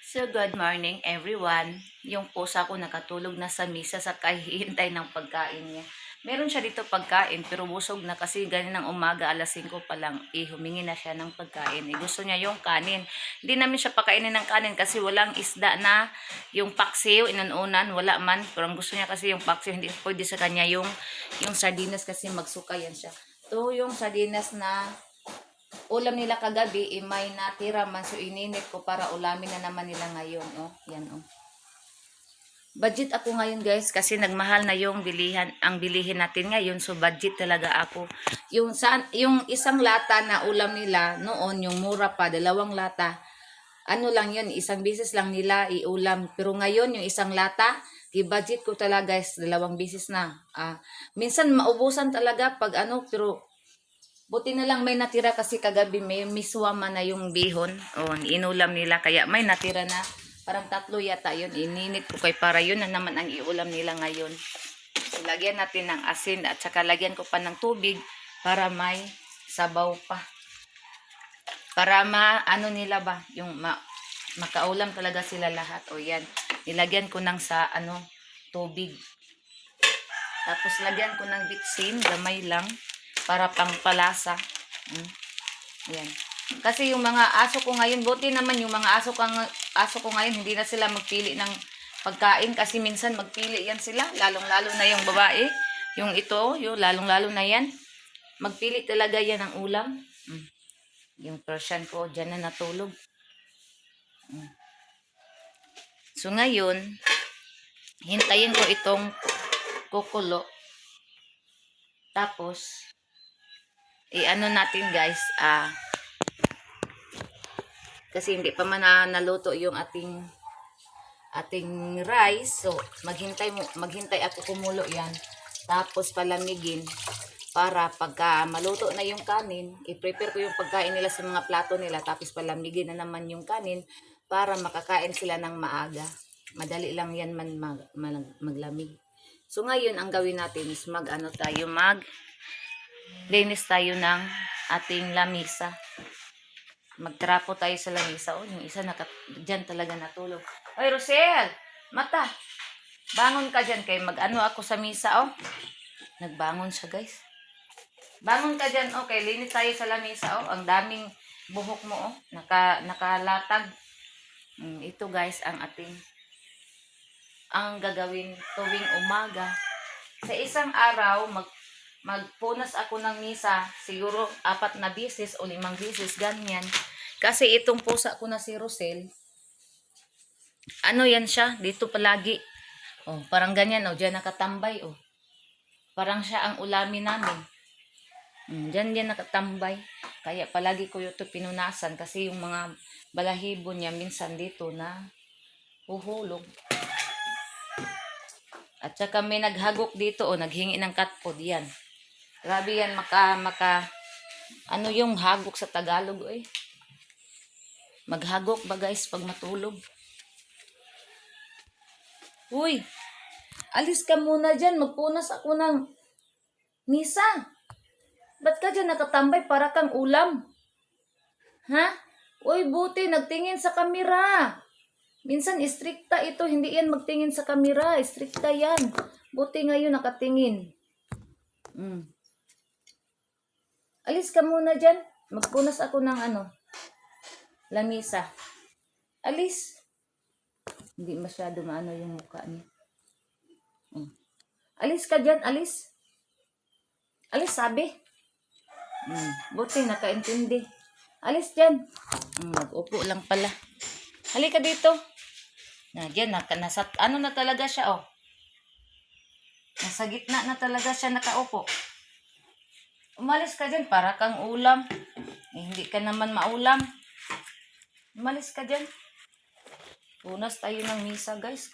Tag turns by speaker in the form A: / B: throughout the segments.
A: So, good morning everyone. Yung pusa ko nakatulog na sa misa sa kahihintay ng pagkain niya. Meron siya dito pagkain pero busog na kasi ganinang umaga alas 5 pa lang humingi na siya ng pagkain. Gusto niya yung kanin. Hindi namin siya pakainin ng kanin kasi walang isda na yung paksiw, inanunan, wala man. Pero ang gusto niya kasi yung paksiw, hindi pwede sa kanya yung sardinas kasi magsukayan siya. To yung sardinas na ulam nila kagabi, may natira man. So, ininit ko para ulamin na naman nila ngayon. Oh, yan, oh. Budget ako ngayon, guys, kasi nagmahal na yung bilihin natin ngayon. So, budget talaga ako. Yung isang lata na ulam nila, noon, yung mura pa, 2 lata. Ano lang yun, isang bisis lang nila iulam. Pero ngayon, yung isang lata, i-budget ko talaga, guys, 2 bisis na. Minsan, maubusan talaga pag ano, pero buti na lang may natira kasi kagabi may miswama na yung bihon. O, inulam nila kaya may natira na. Parang 3 yata yun. Ininit ko kay para yun na naman ang iulam nila ngayon. So, lagyan natin ng asin at saka lagyan ko pa ng tubig para may sabaw pa. Para ano nila ba, yung makaulam talaga sila lahat. O yan, nilagyan ko ng tubig. Tapos lagyan ko ng bitsin, gamay lang. Para pangpalasa. Yan. Kasi yung mga aso ko ngayon, buti naman yung mga aso ko ngayon, hindi na sila magpili ng pagkain kasi minsan magpili yan sila, lalong-lalo na yung babae. Yung ito, yung lalong-lalo na yan. Magpili talaga yan ng ulam. Yung Persian ko, dyan na natulog. So ngayon, hintayin ko itong kukulo. Tapos, ano natin guys, kasi hindi pa man naluto yung ating rice. So, maghintay ako kumulo yan. Tapos palamigin para pagka maluto na yung kanin, i-prepare ko yung pagkain nila sa mga plato nila. Tapos palamigin na naman yung kanin para makakain sila ng maaga. Madali lang yan maglamig. So, ngayon, ang gawin natin is linis tayo ng ating lamisa. Magtrapo tayo sa lamisa. Oh, yung isa dyan talaga natulog. Oy, Rosel! Mata! Bangon ka dyan kay mag-ano ako sa misa, oh. Nagbangon siya, guys. Bangon ka dyan, okay. Linis tayo sa lamisa, oh. Ang daming buhok mo, oh. Nakalatag. Ito, guys, ang gagawin tuwing umaga. Sa isang araw, magpunas ako ng misa, siguro 4 na bisis o 5 bisis, ganyan. Kasi itong pusa ko na si Rosel, ano yan siya, dito palagi. Oh, parang ganyan, oh, dyan nakatambay, oh. Parang siya ang ulamin namin. Dyan nakatambay. Kaya palagi ko ito pinunasan kasi yung mga balahibo niya minsan dito na huhulog. At saka may naghagok dito, oh, naghingi ng cat food yan. Grabe yan, ano yung hagok sa Tagalog, eh. Maghagok ba, guys, pag matulog? Uy, alis ka muna dyan, magpunas ako ng misa. Ba't ka dyan nakatambay para kang ulam? Ha? Uy, buti, nagtingin sa kamera. Minsan, istrikta ito, hindi yan magtingin sa kamera. Istrikta yan. Buti ngayon nakatingin. Alis ka muna dyan. Magpunas ako ng lamisa. Alis. Hindi masyado maano yung mukha niya. Alis ka dyan, alis. Alis, sabi. Buti, nakaintindi. Alis dyan. Mag-upo lang pala. Halika dito. Dyan, ano na talaga siya, oh. Nasa gitna na talaga siya nakaupo. Umalis ka dyan, para kang ulam. Hindi ka naman maulam. Umalis ka dyan. Punas tayo ng misa, guys.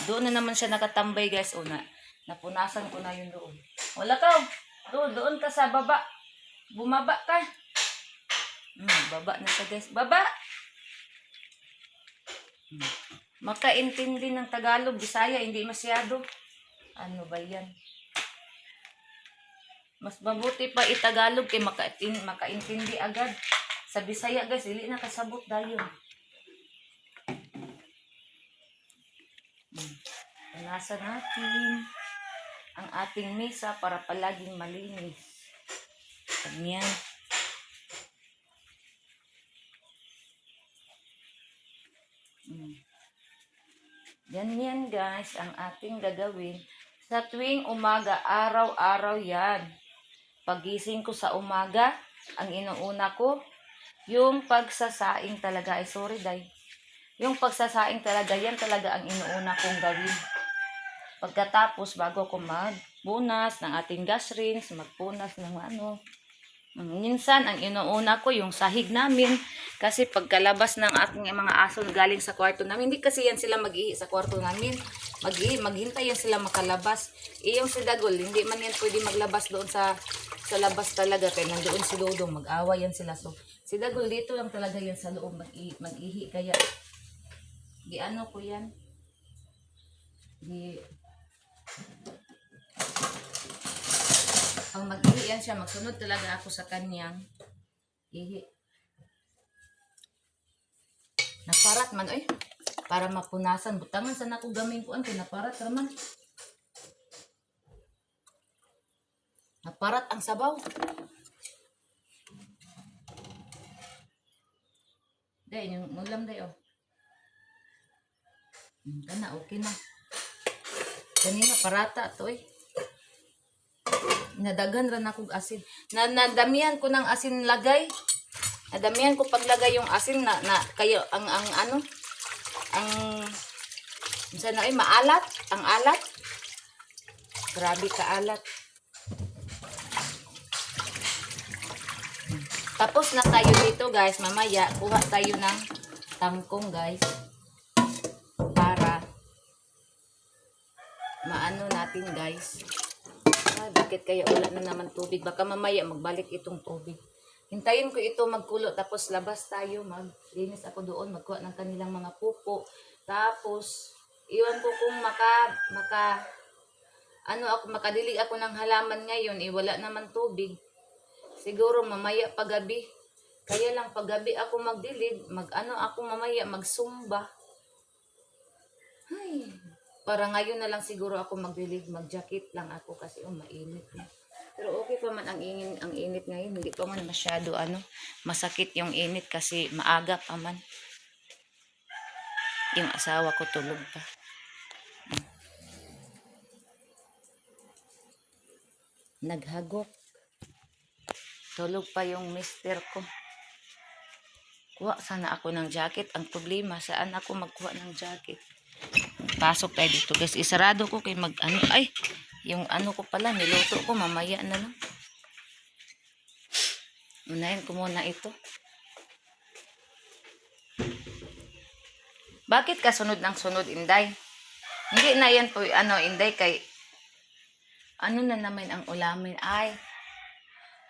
A: Doon na naman siya nakatambay, guys. Napunasan ko na yun doon. Wala ka, oh. Doon ka sa baba. Bumaba ka. Baba na siya, guys. Baba! Makaintindi ng Tagalog, Bisaya, hindi masyado. Ano ba yan? Mas mabuti pa itagalog kay makaintindi agad. Sa Bisaya, guys, dili na kasabot dayon. punasan natin ang ating mesa para palaging malinis. Ganyan. Ganyan guys ang ating gagawin. Sa tuwing umaga, araw-araw yan. Pagising ko sa umaga, ang inuuna ko, yung pagsasaing talaga. Ay, sorry, day. Yung pagsasaing talaga, yan talaga ang inuuna kong gawin. Pagkatapos, bago ko magpunas ng ating gas rings, magpunas ng ano. Minsan, ang inuuna ko, yung sahig namin. Kasi pagkalabas ng ating mga aso galing sa kwarto namin, hindi kasi yan sila mag-ihi sa kwarto namin. Maghintay yan sila makalabas. Yung si Dagol, hindi man yan pwede maglabas doon sa labas talaga. Kaya nandoon si Dodong, mag-awa yan sila. So, si Dagol dito lang talaga yan sa loob mag-ihi. Kaya, di ano ko yan. Pag mag-ihi yan siya, magsunod talaga ako sa kanyang ihi. Naparat man, oy. Para mapunasan. Butangan sana ako gaming kuan, naparat raman. Naparat ang sabaw. Day, yung ulam day, oh. Kana, okay na. Kanina, parata to, eh. Nadagan rin akong asin. Nadamihan ko ng asin lagay. Nadamihan ko paglagay yung asin na kayo, ang ano, ang, sana ay maalat, ang alat. Grabe ka alat. Tapos na tayo dito guys, mamaya kuha tayo ng tangkong guys para maano natin guys. Ay, bakit kaya wala na naman tubig? Baka mamaya magbalik itong tubig. Hintayin ko ito magkulo tapos labas tayo, maglinis ako doon, magkuha ng kanilang mga pupo. Tapos iwan ko kung makadilig ako ng halaman ngayon, wala naman tubig. Siguro mamaya paggabi. Kaya lang paggabi ako magdilig, ako mamaya magsumba. Ay, para ngayon na lang siguro ako magdilig, mag-jacket lang ako kasi mainit na. Pero okay pa man ang init ngayon, hindi pa man masyado masakit yung init kasi maaga pa man. Yung asawa ko tulog pa. Naghagok. Tulog pa yung mister ko. Kuha sana ako ng jacket. Ang problema, saan ako magkuha ng jacket? Pasok tayo dito guys. Isarado ko kay yung ko pala, niluto ko, mamaya na lang. Unahin ko muna ito. Bakit ka sunod ng sunod, Inday? Hindi na yan po, Inday, kay na naman ang ulamin? Ay,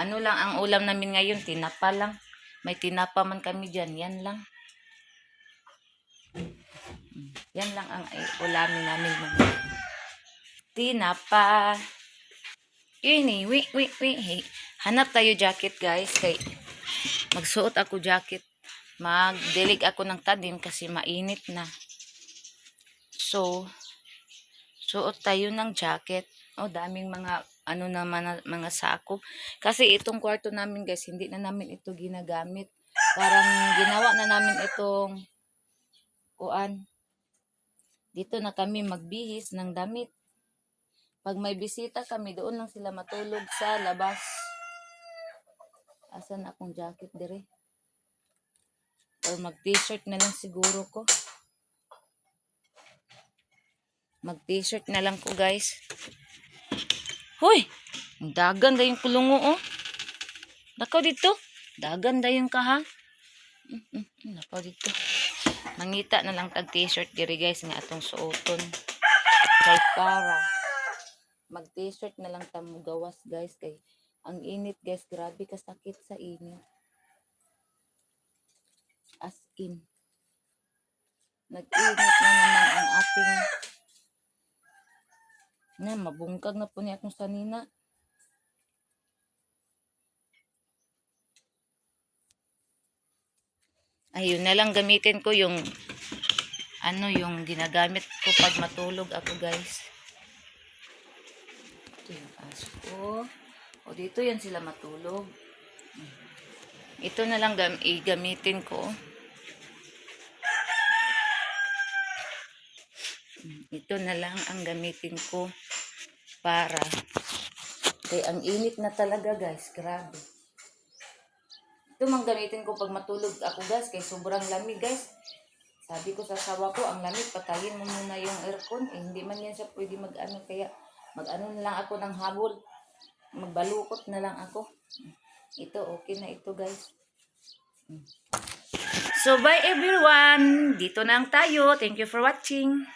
A: lang ang ulam namin ngayon, tinapa lang. May tinapa man kami dyan, yan lang. Yan lang ang ulamin namin. Tinapa. Yun hey. Hanap tayo jacket guys. Kay magsuot ako jacket. Magdilig ako ng tadim kasi mainit na. So, suot tayo ng jacket. Daming mga mga sako. Kasi itong kwarto namin guys, hindi na namin ito ginagamit. Parang ginawa na namin itong dito na kami magbihis ng damit. Pag may bisita kami, doon lang sila matulog sa labas. Asan akong jacket dire? Or mag-t-shirt na lang siguro ko. Mag-t-shirt na lang ko guys. Hoy! Dagan da yung kulungo oh. Nakaw dito. Dagan da yung kaha. Nakaw dito. Mangita na lang tag t-shirt diri guys nga atong suoton. Kay para mag-t-shirt na lang tamo gawas guys kay ang init guys, grabe ka sakit sa init. As in. Nag-init na naman ang ating mabungkag na po niya akong sanina. Ayun na lang gamitin ko yung ano yung ginagamit ko pag matulog ako, guys. Ito yung aso ko. O, dito yan sila matulog. Ito na lang gamitin ko. Ito na lang ang gamitin ko para. Kaya ang init na talaga, guys. Grabe. Ito mang gamitin ko pag matulog ako, guys. Kaya sobrang lamig, guys. Sabi ko sa asawa ko, ang lamig, patayin mo muna yung aircon. Eh, hindi man yan siya pwede mag-ano. Kaya mag-ano na lang ako ng habol. Magbalukot na lang ako. Ito, okay na ito, guys. So, bye everyone. Dito na lang tayo. Thank you for watching.